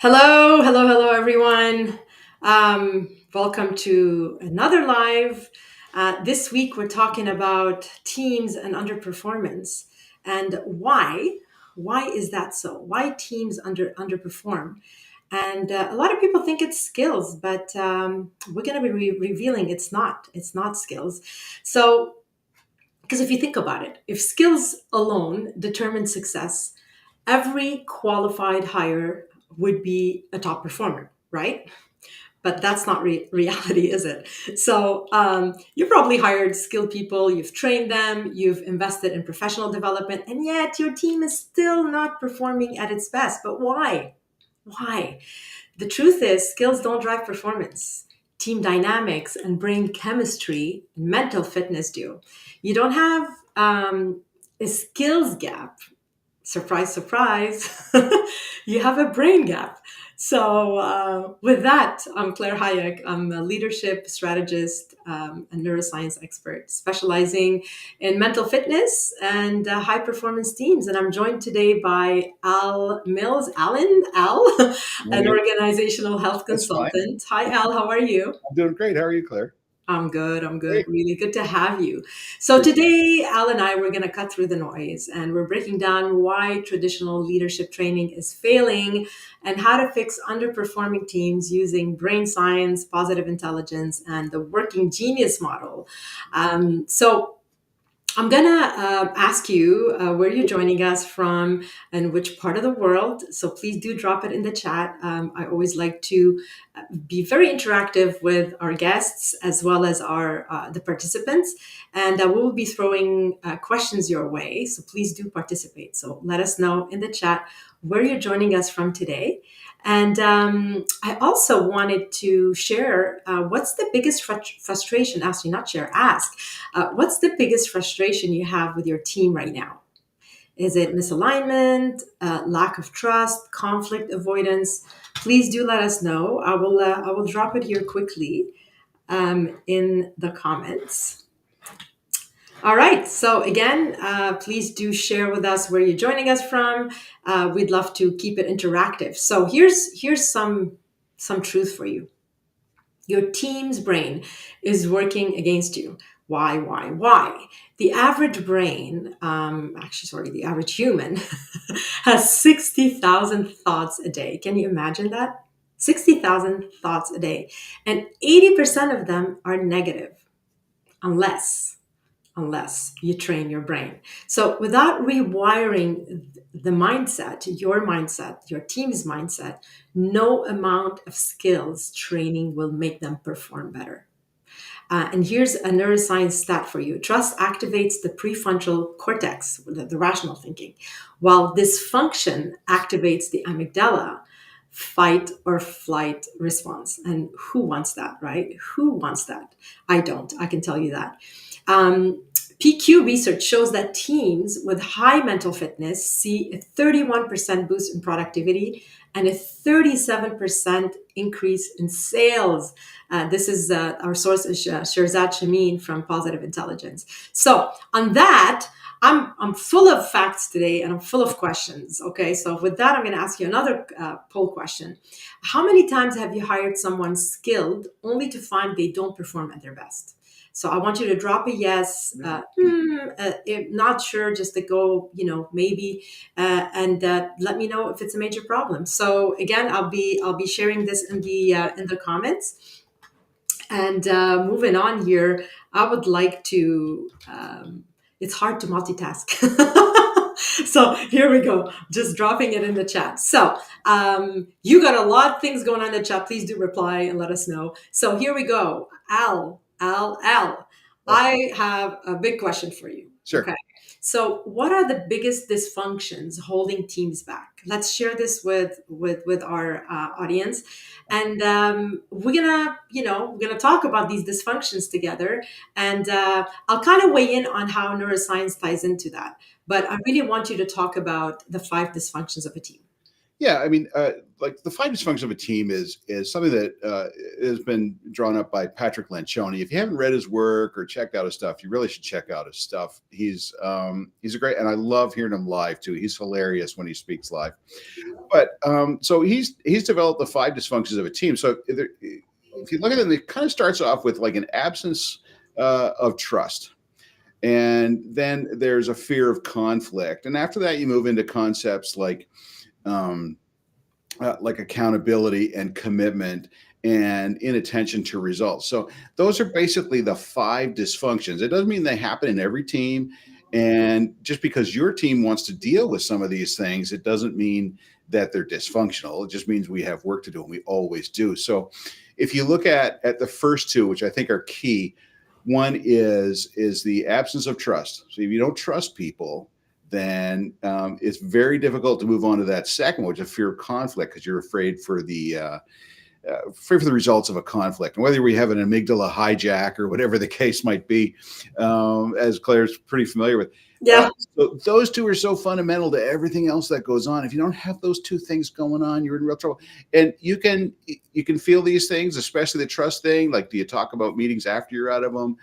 Hello, everyone. Welcome to another live. This week, we're talking about teams and underperformance and why. Why is that so? Why teams underperform? And a lot of people think it's skills, but we're going to be revealing it's not. It's not skills. So, because if you think about it, if skills alone determine success, every qualified hire would be a top performer, right? But that's not reality, is it? So you probably hired skilled people, you've trained them, you've invested in professional development, and yet your team is still not performing at its best. But why? Why? The truth is, skills don't drive performance. Team dynamics and brain chemistry and mental fitness do. You don't have a skills gap. Surprise, surprise, you have a brain gap. So, with that, I'm Claire Hayek. I'm a leadership strategist and neuroscience expert specializing in mental fitness and high performance teams. And I'm joined today by Al Mills, Al, an Morning. organizational health That's fine. consultant. Hi, Al, how are you? I'm doing great. How are you, Claire? I'm good. I'm good. Great. Really good to have you. So Appreciate it. today, Al and I, we're going to cut through the noise and we're breaking down why traditional leadership training is failing and how to fix underperforming teams using brain science, positive intelligence, and the working genius model. So I'm going to ask you where you're joining us from and which part of the world. So please do drop it in the chat. I always like to be very interactive with our guests as well as our the participants, and we will be throwing questions your way. So please do participate. So let us know in the chat where you're joining us from today. And I also wanted to share what's the biggest frustration. Actually, not share. Ask what's the biggest frustration you have with your team right now? Is it misalignment, lack of trust, conflict avoidance? Please do let us know. I will drop it here quickly in the comments. All right. So again, please do share with us where you're joining us from. We'd love to keep it interactive. So here's some truth for you. Your team's brain is working against you. Why? The average brain, the average human has 60,000 thoughts a day. Can you imagine that? 60,000 thoughts a day. And 80% of them are negative, unless you train your brain. So without rewiring the mindset, your team's mindset, no amount of skills training will make them perform better. And here's a neuroscience stat for you. Trust activates the prefrontal cortex, the rational thinking, while dysfunction activates the amygdala, fight or flight response. And who wants that, right? Who wants that? I don't. I can tell you that. PQ research shows that teams with high mental fitness see a 31% boost in productivity and a 37% increase in sales. This is our source is Shirzad Shamin from Positive Intelligence. So on that, I'm full of facts today and I'm full of questions. Okay, so with that, I'm going to ask you another poll question. How many times have you hired someone skilled only to find they don't perform at their best? So I want you to drop a yes, if not sure, just to go, maybe, and let me know if it's a major problem. So again, I'll be sharing this in the comments. And moving on here, I would like to. It's hard to multitask. So here we go, just dropping it in the chat. So you got a lot of things going on in the chat. Please do reply and let us know. So here we go. Al, Yes. I have a big question for you. Sure. Okay. So what are the biggest dysfunctions holding teams back? Let's share this with our audience. And we're gonna talk about these dysfunctions together. And I'll kind of weigh in on how neuroscience ties into that. But I really want you to talk about the five dysfunctions of a team. Yeah, I mean, like the five dysfunctions of a team is something that has been drawn up by Patrick Lencioni. If you haven't read his work or checked out his stuff, you really should check out his stuff. He's a great, and I love hearing him live too. He's hilarious when he speaks live. But so he's developed the five dysfunctions of a team. So if you look at it, it kind of starts off with like an absence of trust. And then there's a fear of conflict. And after that, you move into concepts like accountability and commitment and inattention to results. So those are basically the five dysfunctions. It doesn't mean they happen in every team. And just because your team wants to deal with some of these things, it doesn't mean that they're dysfunctional. It just means we have work to do, and we always do. So if you look at the first two, which I think are key, one is the absence of trust. So if you don't trust people, then it's very difficult to move on to that second, which is fear of conflict, because you're afraid for the results of a conflict. And whether we have an amygdala hijack or whatever the case might be, as Claire's pretty familiar with. Yeah. So those two are so fundamental to everything else that goes on. If you don't have those two things going on, you're in real trouble. And you can feel these things, especially the trust thing. Like, do you talk about meetings after you're out of them?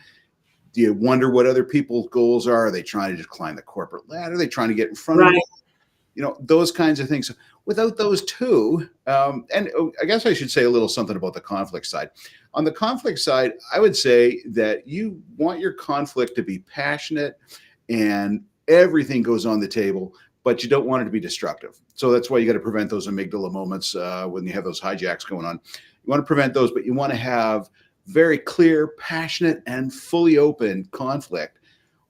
Do you wonder what other people's goals are? Are they trying to just climb the corporate ladder? Are they trying to get in front of you? You know, those kinds of things. Without those two, and I guess I should say a little something about the conflict side. On the conflict side, I would say that you want your conflict to be passionate and everything goes on the table, but you don't want it to be destructive. So that's why you got to prevent those amygdala moments when you have those hijacks going on. You want to prevent those, but you want to have very clear, passionate, and fully open conflict,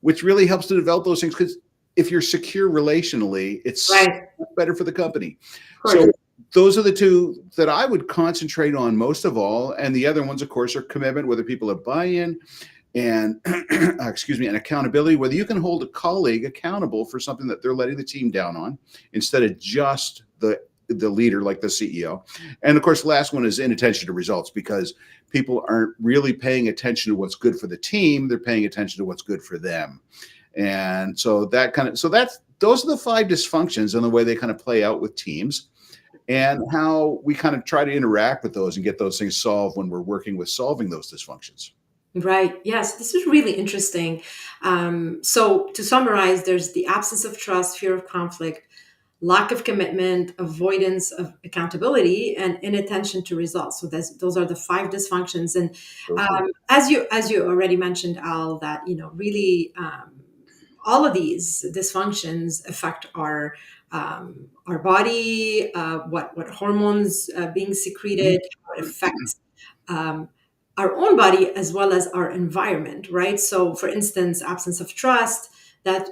which really helps to develop those things. Because if you're secure relationally, it's better for the company. So those are the two that I would concentrate on most of all. And the other ones, of course, are commitment, whether people have buy-in, and and accountability, whether you can hold a colleague accountable for something that they're letting the team down on instead of just the leader, like the CEO. And of course, the last one is inattention to results, because people aren't really paying attention to what's good for the team. They're paying attention to what's good for them. And so those are the five dysfunctions and the way they kind of play out with teams, and how we kind of try to interact with those and get those things solved when we're working with solving those dysfunctions. Right. Yes, this is really interesting. So to summarize, there's the absence of trust, fear of conflict, lack of commitment, avoidance of accountability, and inattention to results. So those are the five dysfunctions. And as you already mentioned, Al, that really all of these dysfunctions affect our body, what hormones being secreted, how it affects our own body as well as our environment, right? So, for instance, absence of trust that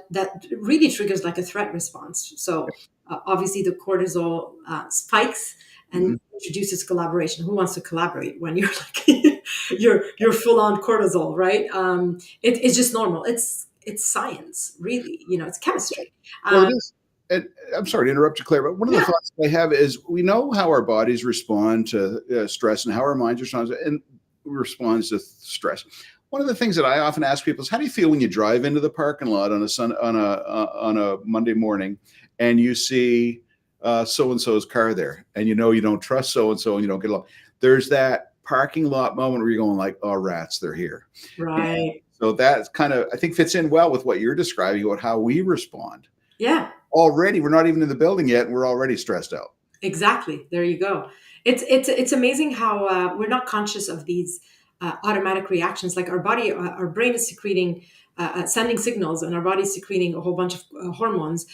really triggers like a threat response. So, obviously, the cortisol spikes and introduces collaboration. Who wants to collaborate when you're like you're full on cortisol, right? It's just normal. It's science, really. It's chemistry. Well, it is. And I'm sorry to interrupt you, Claire, but one of the thoughts I have is we know how our bodies respond to stress and how our minds respond, and responds to stress. One of the things that I often ask people is, how do you feel when you drive into the parking lot on a Monday morning and you see so-and-so's car there, and you don't trust so-and-so and you don't get along? There's that parking lot moment where you're going like, oh, rats, they're here. Right. And so that kind of, I think, fits in well with what you're describing about how we respond. Yeah. Already, we're not even in the building yet, and we're already stressed out. Exactly. There you go. It's amazing how we're not conscious of these automatic reactions. Like our body, our brain is secreting, sending signals, and our body is secreting a whole bunch of hormones.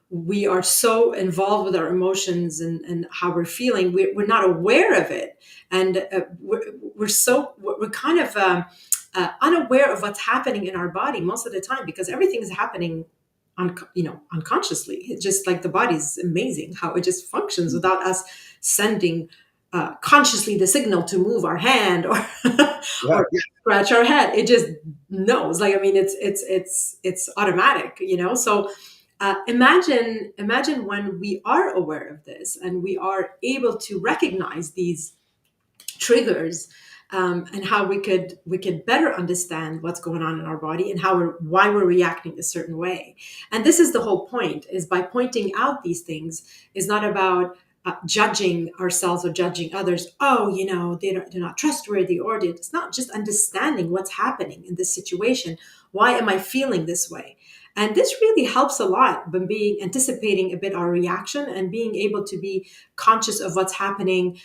We are so involved with our emotions and how we're feeling. We're not aware of it, and we're kind of unaware of what's happening in our body most of the time, because everything is happening unconsciously. It's just like the body's amazing how it just functions without us sending consciously the signal to move our hand or scratch our head. It just knows. Like, I mean, it's automatic, So imagine when we are aware of this and we are able to recognize these triggers, and how we could better understand what's going on in our body and why we're reacting a certain way. And this is the whole point: is by pointing out these things is not about judging ourselves or judging others. Oh, they're not trustworthy, or it's not, just understanding what's happening in this situation. Why am I feeling this way? And this really helps a lot by being anticipating a bit our reaction and being able to be conscious of what's happening,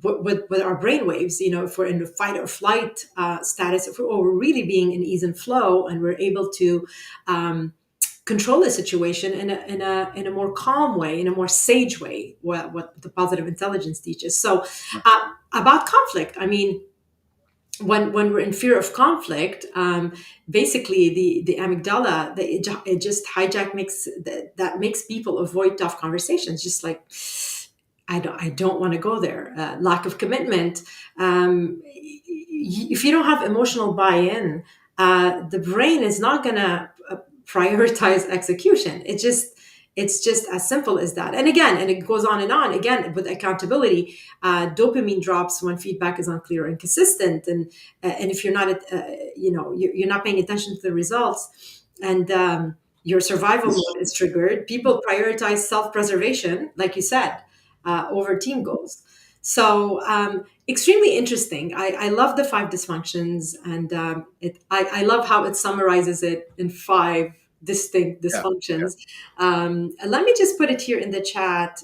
with our brain waves. If we're in the fight or flight status, or we're really being in ease and flow, and we're able to control the situation in a more calm way, in a more sage way, what the positive intelligence teaches. So about conflict, I mean, when we're in fear of conflict, basically the amygdala, it just hijack makes that makes people avoid tough conversations, just like, I don't want to go there. Lack of commitment. If you don't have emotional buy-in, the brain is not going to prioritize execution. It's just as simple as that. And again, and it goes on and on. Again, with accountability, dopamine drops when feedback is unclear and inconsistent, and if you're not, you're not paying attention to the results, and your survival mode is triggered. People prioritize self-preservation, like you said, over team goals. So extremely interesting. I love the five dysfunctions, and I love how it summarizes it in five distinct Yeah. dysfunctions. Let me just put it here in the chat.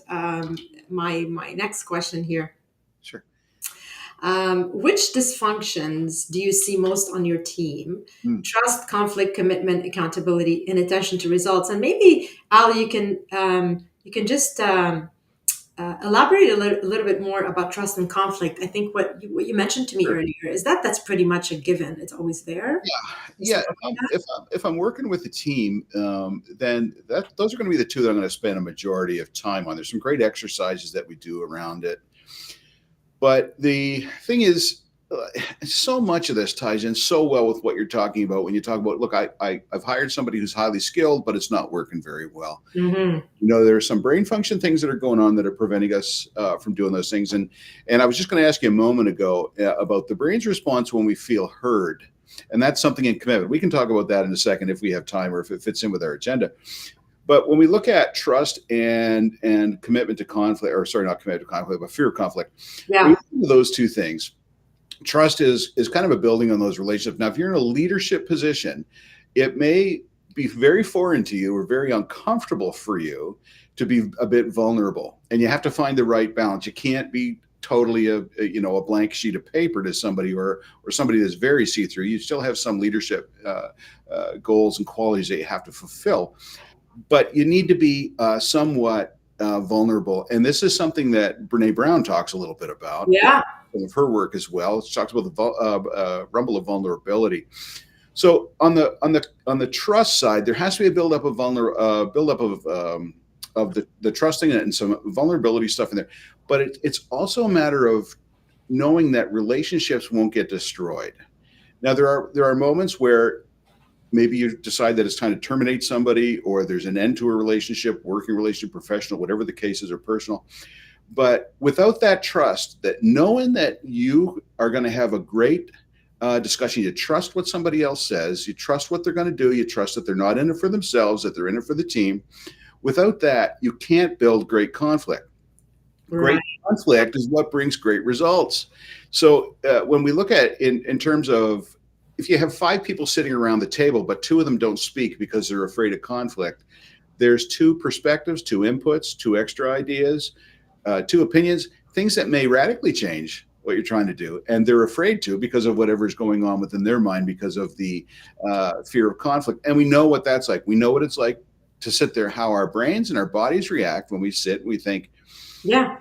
My next question here. Sure. Which dysfunctions do you see most on your team? Mm. Trust, conflict, commitment, accountability, and attention to results. And maybe Al, you can just elaborate a little bit more about trust and conflict. I think what you mentioned to me Sure. earlier is that's pretty much a given. It's always there. Yeah. If I'm working with a team, then those are going to be the two that I'm going to spend a majority of time on. There's some great exercises that we do around it. But the thing is, so much of this ties in so well with what you're talking about when you talk about, look, I've hired somebody who's highly skilled, but it's not working very well. Hmm. There are some brain function things that are going on that are preventing us from doing those things. And I was just going to ask you a moment ago about the brain's response when we feel heard. And that's something in commitment. We can talk about that in a second if we have time or if it fits in with our agenda. But when we look at trust and commitment to conflict, or sorry, not commitment to conflict, but fear of conflict, when Yeah. you look at those two things, trust is kind of a building on those relationships. Now, if you're in a leadership position, it may be very foreign to you or very uncomfortable for you to be a bit vulnerable, and you have to find the right balance. You can't be totally a blank sheet of paper to somebody or somebody that's very see-through. You still have some leadership goals and qualities that you have to fulfill, but you need to be somewhat vulnerable. And this is something that Brene Brown talks a little bit about. Yeah. Of her work as well. She talks about the rumble of vulnerability. So on the trust side, there has to be a buildup of the trusting and some vulnerability stuff in there. But it's also a matter of knowing that relationships won't get destroyed. Now there are moments where maybe you decide that it's time to terminate somebody, or there's an end to a relationship, working relationship, professional, whatever the case is, or personal. But without that trust, that knowing that you are going to have a great discussion, you trust what somebody else says, you trust what they're going to do, you trust that they're not in it for themselves, that they're in it for the team. Without that, you can't build great conflict. Great Right. conflict is what brings great results. So when we look at in terms of, if you have 5 people sitting around the table, but 2 of them don't speak because they're afraid of conflict, there's 2 perspectives, 2 inputs, 2 extra ideas, 2 opinions, things that may radically change what you're trying to do. And they're afraid to because of whatever's going on within their mind because of the fear of conflict. And we know what that's like. We know what it's like to sit there, how our brains and our bodies react when we sit and we think, Yeah.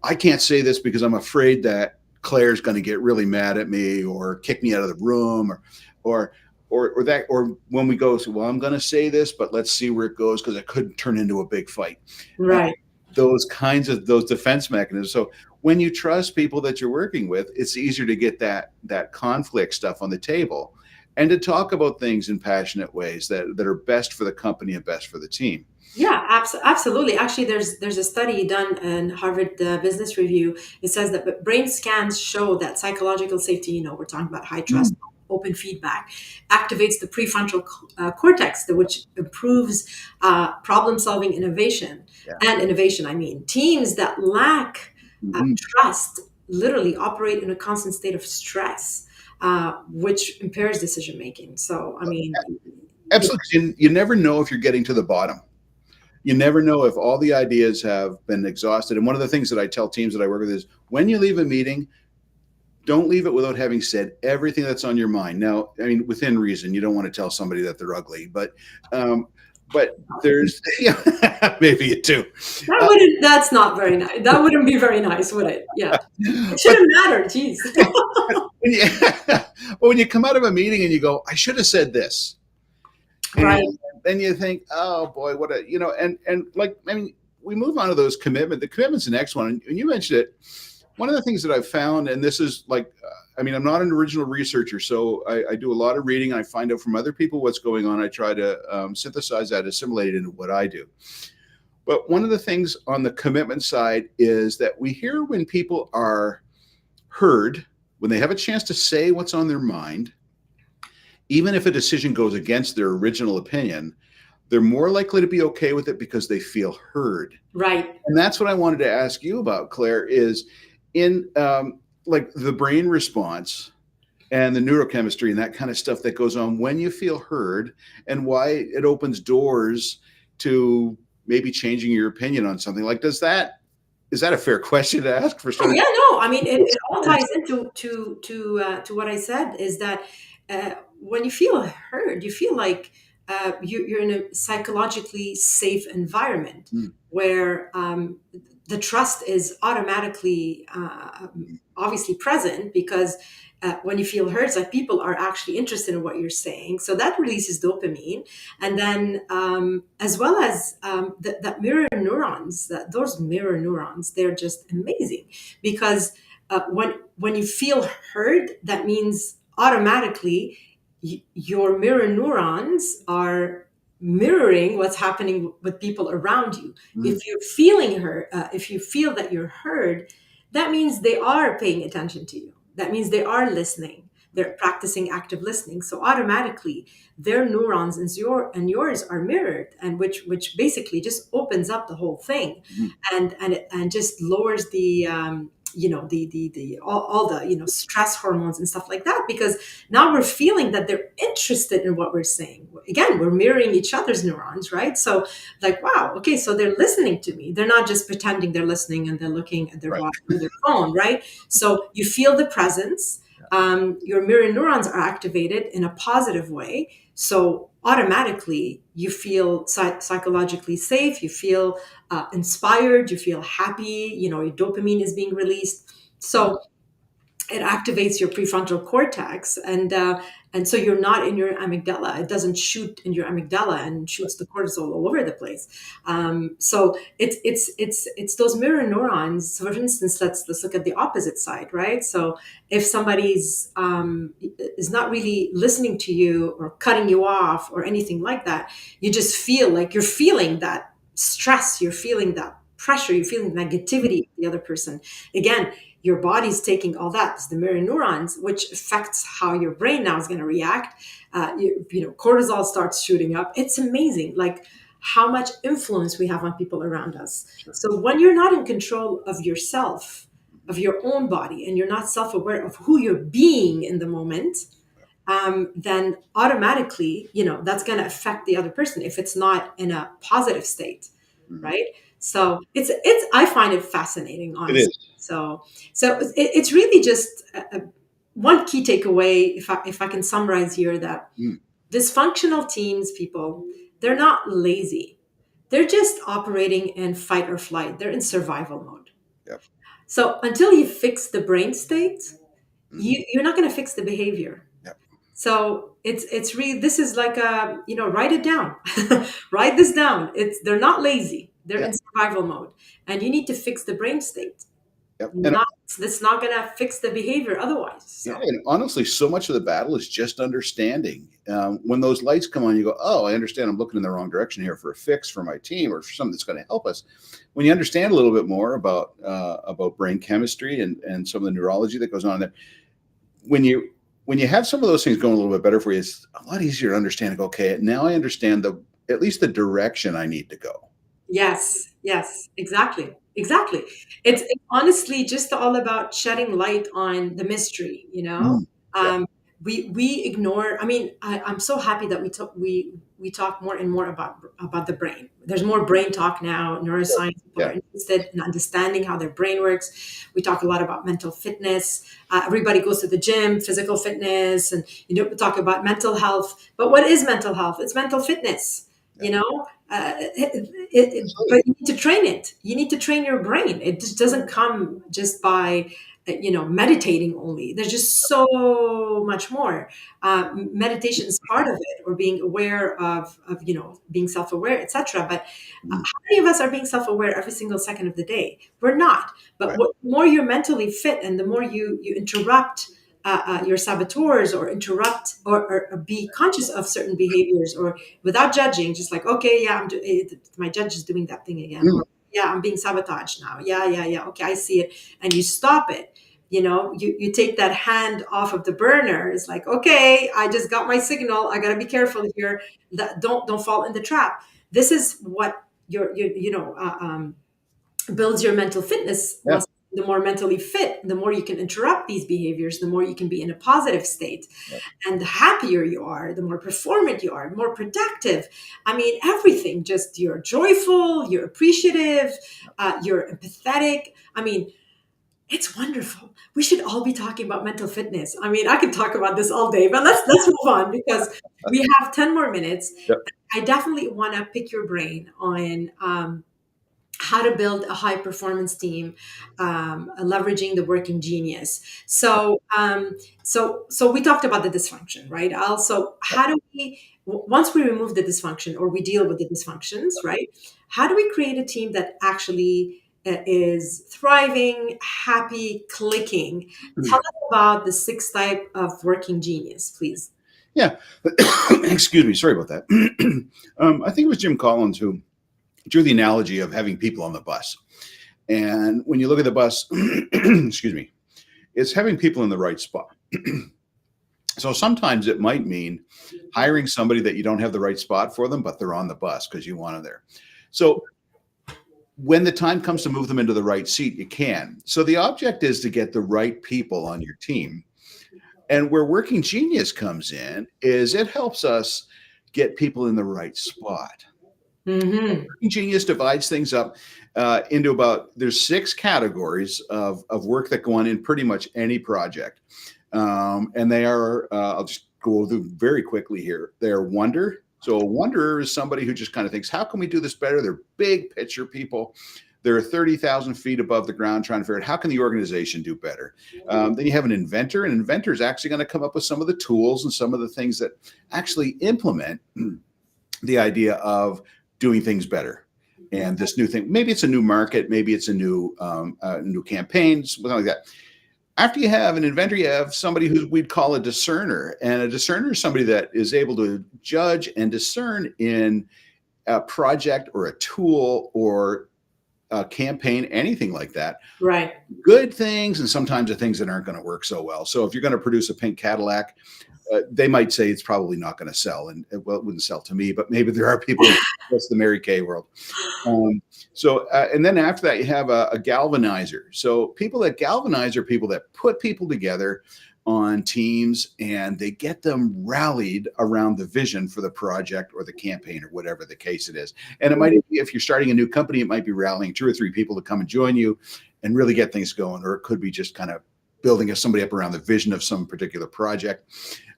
I can't say this because I'm afraid that Claire's going to get really mad at me or kick me out of the room, or when we go, so, well, I'm going to say this, but let's see where it goes because it could turn into a big fight. Right. Those defense mechanisms. So when you trust people that you're working with, it's easier to get that conflict stuff on the table and to talk about things in passionate ways that are best for the company and best for the team. Yeah, absolutely. Actually, there's a study done in Harvard Business Review. It says that brain scans show that psychological safety. We're talking about high trust, Mm, open feedback, activates the prefrontal cortex, which improves problem solving, innovation, yeah. and innovation. I mean, teams that lack Mhm. trust literally operate in a constant state of stress, which impairs decision making. So, I mean, you Absolutely. You never know if you're getting to the bottom. You never know if all the ideas have been exhausted. And one of the things that I tell teams that I work with is when you leave a meeting, don't leave it without having said everything that's on your mind. Now, I mean, within reason, you don't want to tell somebody that they're ugly, um, but there's yeah, maybe you do. Uh, That's not very nice. That wouldn't be very nice, would it? Yeah. It but shouldn't matter. Jeez. when you, when you come out of a meeting and you go, I should have said this, and Right. then you think, oh boy, what a and like I mean, we move on to those commitment. The commitment's the next one, and you mentioned it. One of the things that I've found, and this is like, I mean, I'm not an original researcher, so I do a lot of reading. I find out from other people what's going on. I try to synthesize that, assimilate it into what I do. But one of the things on the commitment side is that we hear when people are heard, when they have a chance to say what's on their mind, even if a decision goes against their original opinion, they're more likely to be okay with it because they feel heard. Right. And that's what I wanted to ask you about, Claire, is in like the brain response and the neurochemistry and that kind of stuff that goes on when you feel heard and why it opens doors to maybe changing your opinion on something. Like, is that a fair question to ask for Oh, starting? yeah, no. I mean, it all ties into to what I said is that when you feel heard, you feel like you're in a psychologically safe environment Mm, where the trust is automatically obviously present because when you feel heard, it's like people are actually interested in what you're saying. So that releases dopamine, and then as well as that mirror neurons, those mirror neurons, they're just amazing because when you feel heard, that means automatically your mirror neurons are mirroring what's happening with people around you. mm, If you're feeling heard, if you feel that you're heard, that means they are paying attention to you. That means they are listening. They're practicing active listening. So automatically, their neurons and yours are mirrored, and which basically just opens up the whole thing, mm, and just lowers the the all the stress hormones and stuff like that, because now we're feeling that they're interested in what we're saying. Again, we're mirroring each other's neurons, right? So like, wow, okay, so they're listening to me. They're not just pretending they're listening and they're looking at their right. watch or their phone, right? So you feel the presence. Your mirror neurons are activated in a positive way. So automatically you feel psychologically safe. You feel inspired. You feel happy. Your dopamine is being released. So it activates your prefrontal cortex, and so you're not in your amygdala. It doesn't shoot in your amygdala and shoots the cortisol all over the place. So it's those mirror neurons. So for instance, let's look at the opposite side, right? So if somebody's is not really listening to you or cutting you off or anything like that, you just feel like you're feeling that stress, you're feeling that pressure, you're feeling negativity of the other person. Again, your body's taking all that. It's the mirror neurons, which affects how your brain now is going to react. Cortisol starts shooting up. It's amazing, like how much influence we have on people around us. Sure. So when you're not in control of yourself, of your own body, and you're not self-aware of who you're being in the moment, then automatically, that's going to affect the other person if it's not in a positive state, Mhm. right? So I find it fascinating, It honestly. is. So it's really just one key takeaway, if I can summarize here, that Mm, dysfunctional teams, people, they're not lazy. They're just operating in fight or flight. They're in survival mode. yep. So until you fix the brain state, Mhm, you're not going to fix the behavior. yep. So it's really, this is like a, write it down. Write this down. They're not lazy. They're Yeah. in survival mode, and you need to fix the brain state. Yep. And Not, that's not going to fix the behavior otherwise. yeah, So and honestly, so much of the battle is just understanding. When those lights come on, you go, "Oh, I understand. I'm looking in the wrong direction here for a fix for my team or for something that's going to help us." When you understand a little bit more about brain chemistry and some of the neurology that goes on there, when you have some of those things going a little bit better for you, it's a lot easier to understand. Go, okay, now I understand at least the direction I need to go. yes, yes, exactly. Exactly. It's honestly just all about shedding light on the mystery, you know? Mm. Yeah. Um, we ignore, I mean, I'm so happy that we talk more and more about the brain. There's more brain talk now. Neuroscience people Yeah. are interested in understanding how their brain works. We talk a lot about mental fitness. Everybody goes to the gym, physical fitness, and we talk about mental health. But what is mental health? It's mental fitness, Yeah. you know? Absolutely. But you need to train it. You need to train your brain. It just doesn't come just by meditating only. There's just so much more. Meditation is part of it, or being aware of being self-aware, etc. But Mm. how many of us are being self-aware every single second of the day? We're not. But Right. the more you're mentally fit, and the more you interrupt your saboteurs, or interrupt, or be conscious of certain behaviors, or without judging, just like, okay, yeah, my judge is doing that thing again, Mm. or yeah, I'm being sabotaged now. Yeah, yeah, yeah. Okay, I see it, and you stop it. You take that hand off of the burner. It's like, okay, I just got my signal. I got to be careful here. That don't fall in the trap. This is what builds your mental fitness Yeah. muscle. The more mentally fit, the more you can interrupt these behaviors, the more you can be in a positive state. Yeah. And the happier you are, the more performant you are, more productive. I mean, everything, just you're joyful, you're appreciative, you're empathetic. I mean, it's wonderful. We should all be talking about mental fitness. I mean, I could talk about this all day, but let's move on, because we have 10 more minutes. Yep. I definitely want to pick your brain on how to build a high performance team, leveraging the working genius. So we talked about the dysfunction, right? Also, how do we, once we remove the dysfunction, or we deal with the dysfunctions, right? How do we create a team that actually is thriving, happy, clicking? Tell us about the sixth type of working genius, please. Yeah. Excuse me. Sorry about that. I think it was Jim Collins who drew the analogy of having people on the bus. And when you look at the bus, excuse me, it's having people in the right spot. So sometimes it might mean hiring somebody that you don't have the right spot for them, but they're on the bus because you want them there. So when the time comes to move them into the right seat, you can. So the object is to get the right people on your team. And where working genius comes in is it helps us get people in the right spot. Mm-hmm. Working genius divides things up into there's 6 categories of work that go on in pretty much any project. And they are, I'll just go through very quickly here. They're wonder. So a wanderer is somebody who just kind of thinks, how can we do this better? They're big picture people. They're 30,000 feet above the ground trying to figure out how can the organization do better. Then you have an inventor. An inventor is actually going to come up with some of the tools and some of the things that actually implement the idea of doing things better. And this new thing, maybe it's a new market, maybe it's a new campaign, something like that. After you have an inventor, you have somebody who we'd call a discerner. And a discerner is somebody that is able to judge and discern in a project or a tool or a campaign, anything like that. Right. Good things and sometimes the things that aren't going to work so well. So if you're going to produce a pink Cadillac, they might say it's probably not going to sell, and well, it wouldn't sell to me, but maybe there are people. That's the Mary Kay world. And then after that, you have a galvanizer. So people that galvanize are people that put people together on teams, and they get them rallied around the vision for the project or the campaign or whatever the case it is. And it might be, if you're starting a new company, it might be rallying 2 or 3 people to come and join you and really get things going, or it could be just kind of building somebody up around the vision of some particular project.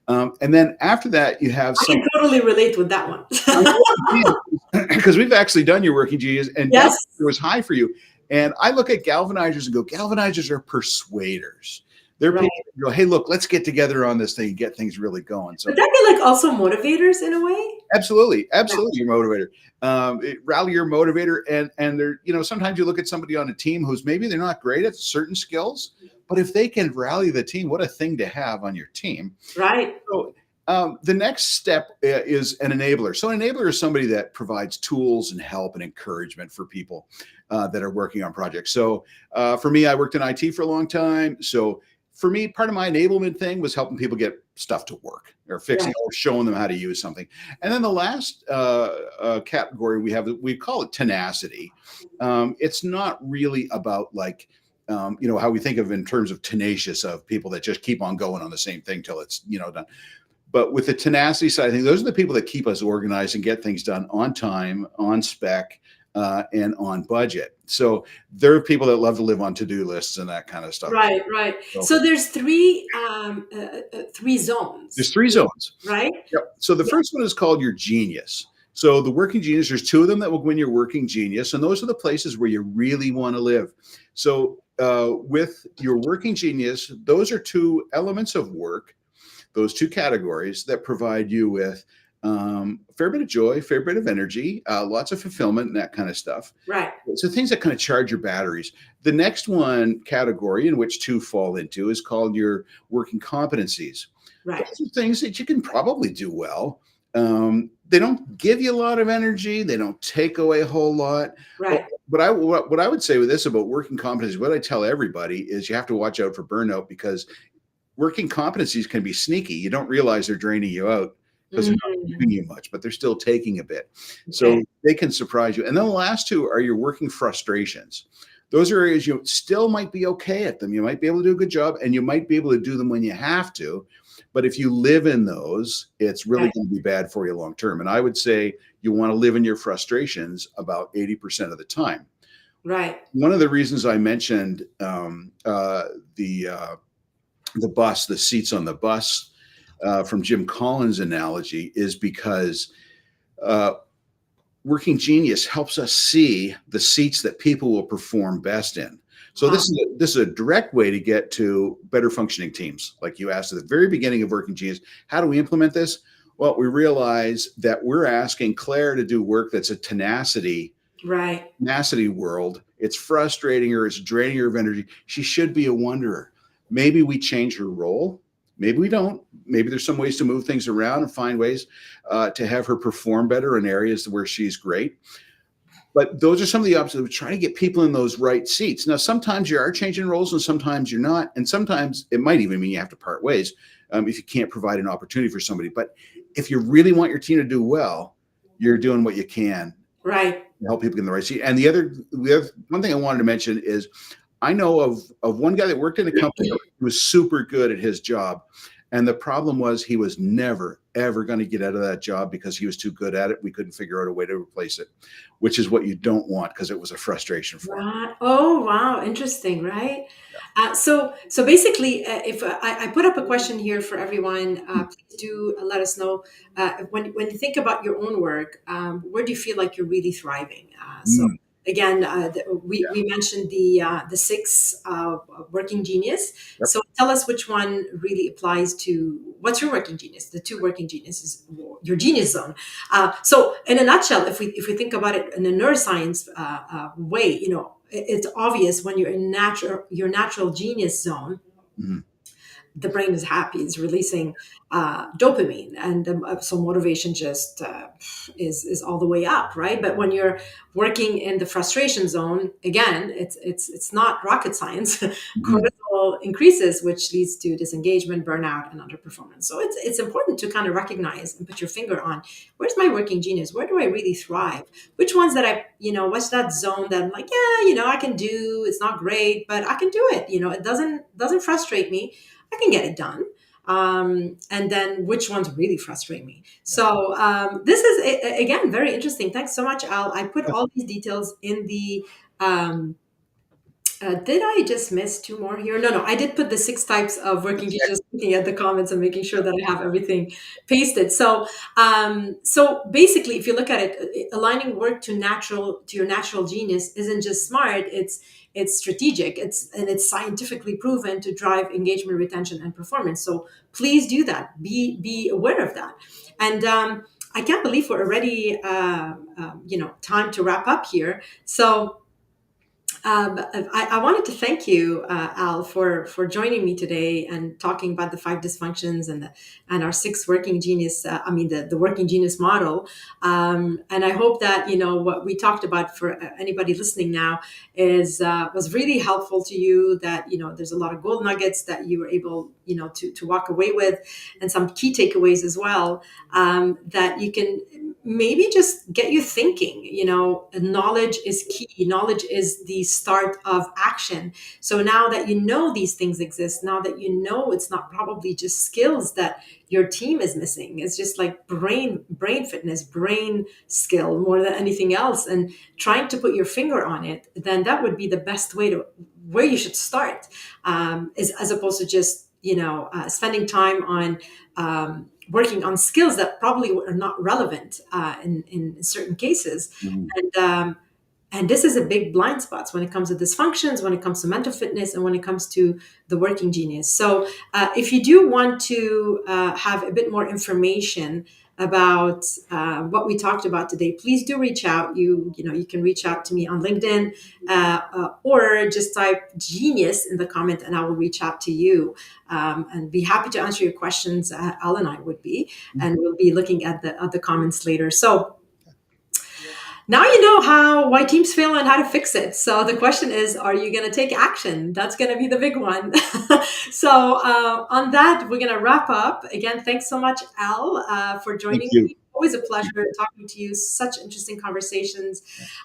And then after that, you have I can totally relate with that one. because we've actually done your working genius, and Yes. it was high for you. And I look at galvanizers and go, galvanizers are persuaders. They're Right. people that go, hey, look, let's get together on this thing and get things really going. Would So that be like also motivators in a way? absolutely, Yeah. absolutely, your motivator. Rally your motivator, and they're sometimes you look at somebody on a team who's maybe they're not great at certain skills, but if they can rally the team, what a thing to have on your team. Right. So the next step is an enabler. So an enabler is somebody that provides tools and help and encouragement for people that are working on projects. So for me, I worked in IT for a long time. So for me, part of my enablement thing was helping people get stuff to work or fixing Right. or showing them how to use something. And then the last category we call it tenacity. It's not really about like, how we think of in terms of tenacious of people that just keep on going on the same thing till it's, done. But with the tenacity side of things, those are the people that keep us organized and get things done on time, on spec, and on budget. So there are people that love to live on to-do lists and that kind of stuff. Right, right. So So there's three zones, there's three zones. right? Yep. So the Yeah. first one is called your genius. So the working genius, there's two of them that will win your working genius, and those are the places where you really want to live. So with your working genius, those are two elements of work, those two categories that provide you with a fair bit of joy, fair bit of energy, lots of fulfillment, and that kind of stuff. Right, So things that kind of charge your batteries. The next one category in which two fall into is called your working competencies. right, Those are things that you can probably do well. They don't give you a lot of energy. They don't take away a whole lot. right. What I would say with this about working competencies, what I tell everybody is you have to watch out for burnout because working competencies can be sneaky. You don't realize they're draining you out because they're not Mm, giving you much, but they're still taking a bit. So okay. they can surprise you. And then the last two are your working frustrations. Those are areas you still might be okay at them. You might be able to do a good job and you might be able to do them when you have to. But if you live in those, it's really Right, going to be bad for you long term. And I would say you want to live in your frustrations about 80% of the time. right. One of the reasons I mentioned the bus, the seats on the bus from Jim Collins' analogy is because uh, working genius helps us see the seats that people will perform best in. So Wow. this is a direct way to get to better functioning teams. Like you asked at the very beginning of Working Genius, how do we implement this? Well, we realize that we're asking Claire to do work that's a Right, tenacity world. It's frustrating her, it's draining her of energy. She should be a wanderer. Maybe we change her role. Maybe we don't. Maybe there's some ways to move things around and find ways to have her perform better in areas where she's great. But those are some of the options. We try to get people in those right seats. Now, sometimes you are changing roles and sometimes you're not. And sometimes it might even mean you have to part ways if you can't provide an opportunity for somebody. But if you really want your team to do well, you're doing what you can right. to help people get in the right seat. And the other one thing I wanted to mention is I know of one guy that worked in a company who was super good at his job. And the problem was he was never, ever going to get out of that job because he was too good at it. We couldn't figure out a way to replace it, which is what you don't want because it was a frustration for him. Right. Oh, wow. Interesting, right? So basically, if I put up a question here for everyone, please do let us know when you think about your own work, where do you feel like you're really thriving? So Mm, again, yeah. we mentioned the six working genius. Yep. So tell us which one really applies to what's your working genius. The two working geniuses, your genius zone. So, in a nutshell, if we think about it in a neuroscience way, it's obvious when you're in your natural genius zone, Mhm. the brain is happy, it's releasing dopamine, and so motivation just is all the way up, right? But when you're working in the frustration zone, again, it's not rocket science. Mhm. Cortisol increases, which leads to disengagement, burnout, and underperformance. So it's important to kind of recognize and put your finger on where's my working genius, where do I really thrive, which ones that what's that zone that I'm like, yeah, I can do. It's not great, but I can do it. It doesn't frustrate me. I can get it done. And then which ones really frustrate me. So this is again very interesting. Thanks so much, Al. I put all these details in the. Did I just miss two more here? No, I did put the six types of working teachers looking at the comments and making sure that I have everything pasted. So basically, if you look at it, aligning work to your natural genius isn't just smart. It's strategic. It's scientifically proven to drive engagement, retention, and performance. So please do that. Be aware of that. And I can't believe we're already time to wrap up here. So I wanted to thank you, Al, for joining me today and talking about the five dysfunctions and our six working genius. The working genius model. And I hope that what we talked about for anybody listening now is was really helpful to you. That there's a lot of gold nuggets that you were able to walk away with, and some key takeaways as well, that you can maybe just get you thinking. Knowledge is key. Knowledge is the start of action. So now that you know these things exist, now that it's not probably just skills that your team is missing, it's just like brain fitness, brain skill more than anything else, and trying to put your finger on it, then that would be the best way to where you should start, is as opposed to just spending time on working on skills that probably are not relevant in certain cases. Mhm. And this is a big blind spots when it comes to dysfunctions, when it comes to mental fitness, and when it comes to the working genius. So if you do want to have a bit more information about what we talked about today, please do reach out. You can reach out to me on LinkedIn, or just type genius in the comment and I will reach out to you, and be happy to answer your questions. Al and I would be, and we'll be looking at the comments later. So now you know why teams fail and how to fix it. So the question is, are you going to take action? That's going to be the big one. So on that, we're going to wrap up. Again, thanks so much, Al, for Thank joining you. me. Always a pleasure talking to you. Such interesting conversations.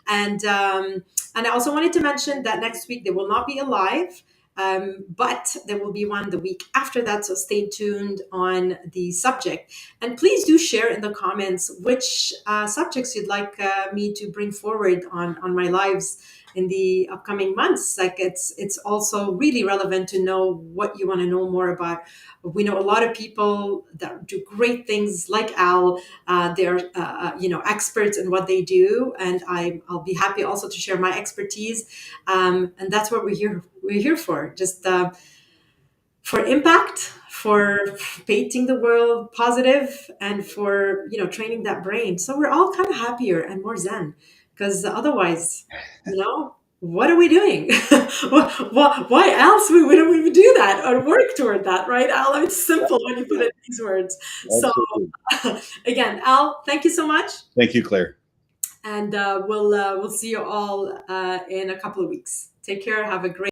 And I also wanted to mention that next week there will not be a live. But there will be one the week after that, so stay tuned on the subject. And please do share in the comments which subjects you'd like me to bring forward on my lives in the upcoming months. Like it's also really relevant to know what you want to know more about. We know a lot of people that do great things like Al. They're experts in what they do, and I'll be happy also to share my expertise. And that's what we're here for, just for impact, for painting the world positive, and for training that brain, so we're all kind of happier and more zen. Because otherwise, what are we doing? Why else we wouldn't we do that or work toward that, right, Al? It's simple when you put it in these words. So Absolutely. again, Al, thank you so much, Thank you, Claire. and we'll see you all in a couple of weeks. Take care. Have a great